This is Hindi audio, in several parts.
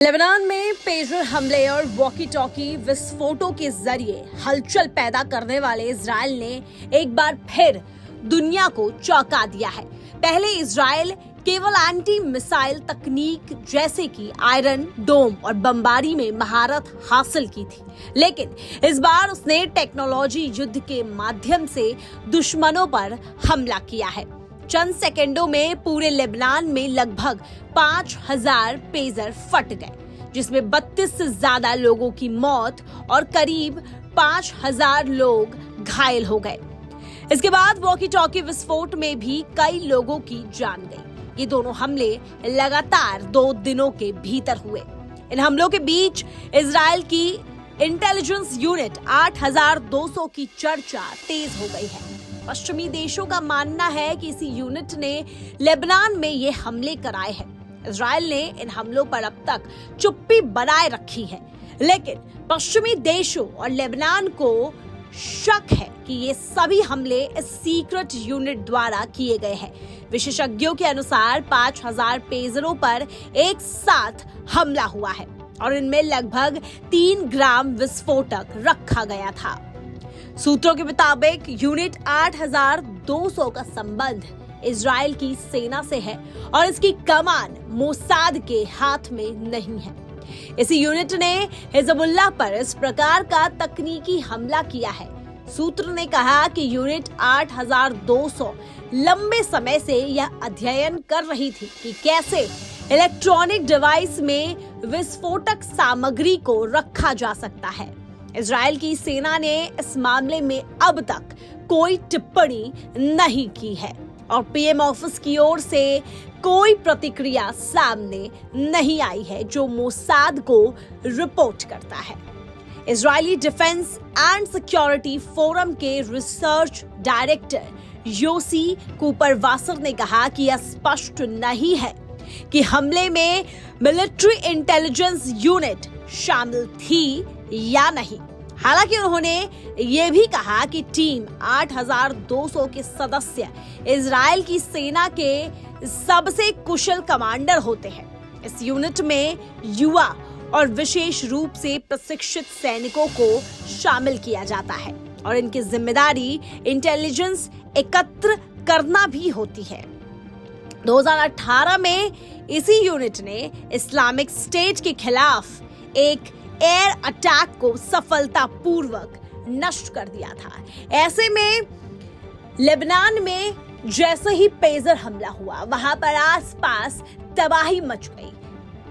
लेबनान में पेजर हमले और वॉकी टॉकी विस्फोटों के जरिए हलचल पैदा करने वाले इजराइल ने एक बार फिर दुनिया को चौंका दिया है। पहले इजराइल केवल एंटी मिसाइल तकनीक जैसे कि आयरन डोम और बमबारी में महारत हासिल की थी, लेकिन इस बार उसने टेक्नोलॉजी युद्ध के माध्यम से दुश्मनों पर हमला किया है। चंद सेकंडों में पूरे लेबनान में लगभग 5000 पेजर फट गए, जिसमें 32 से ज्यादा लोगों की मौत और करीब 5000 लोग घायल हो गए। इसके बाद वॉकी टॉकी विस्फोट में भी कई लोगों की जान गई। ये दोनों हमले लगातार 2 दिनों के भीतर हुए। इन हमलों के बीच इजराइल की इंटेलिजेंस यूनिट 8200 की चर्चा तेज हो गई है। पश्चिमी देशों का मानना है कि इसी यूनिट ने लेबनान में ये हमले कराए हैं। इजराइल ने इन हमलों पर अब तक चुप्पी बनाए रखी है, लेकिन पश्चिमी देशों और लेबनान को शक है कि ये सभी हमले इस सीक्रेट यूनिट द्वारा किए गए हैं। विशेषज्ञों के अनुसार 5000 पेजरों पर एक साथ हमला हुआ है और इनमें लगभग 3 ग्राम विस्फोटक रखा गया था। सूत्रों के मुताबिक यूनिट 8200 का संबंध इजराइल की सेना से है और इसकी कमान मोसाद के हाथ में नहीं है। इसी यूनिट ने हिजबुल्लाह पर इस प्रकार का तकनीकी हमला किया है। सूत्र ने कहा कि यूनिट 8200 लंबे समय से यह अध्ययन कर रही थी कि कैसे इलेक्ट्रॉनिक डिवाइस में विस्फोटक सामग्री को रखा जा सकता है। इजराइल की सेना ने इस मामले में अब तक कोई टिप्पणी नहीं की है और पीएम ऑफिस की ओर से कोई प्रतिक्रिया सामने नहीं आई है जो मोसाद को रिपोर्ट करता है। Israeli defence and security forum के रिसर्च डायरेक्टर योसी कूपरवासर ने कहा कि यह स्पष्ट नहीं है कि हमले में मिलिट्री इंटेलिजेंस यूनिट शामिल थी या नहीं। हालांकि उन्होंने ये भी कहा कि टीम 8200 के सदस्य इजराइल की सेना के सबसे कुशल कमांडर होते हैं। इस यूनिट में युवा और विशेष रूप से प्रशिक्षित सैनिकों को शामिल किया जाता है और इनकी जिम्मेदारी इंटेलिजेंस एकत्र करना भी होती है। 2018 में इसी यूनिट ने इस्लामिक स्टेट के खिलाफ एक एयर अटैक को सफलतापूर्वक नष्ट कर दिया था। ऐसे में लेबनान में जैसे ही पेजर हमला हुआ, वहां पर आसपास तबाही मच गई।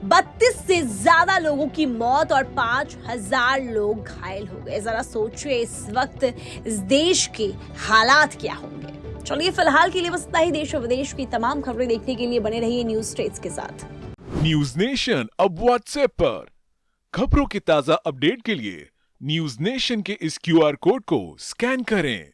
32 से ज्यादा लोगों की मौत और 5000 लोग घायल हो गए। जरा सोचिए इस वक्त इस देश के हालात क्या होंगे। चलिए फिलहाल के लिए बस इतना ही। देश और विदेश की तमाम खबरें देखने के लिए बने रहिए न्यूज स्ट्रेट्स के साथ। न्यूज नेशन अब व्हाट्सएप पर खबरों के ताजा अपडेट के लिए न्यूज नेशन के इस QR कोड को स्कैन करें।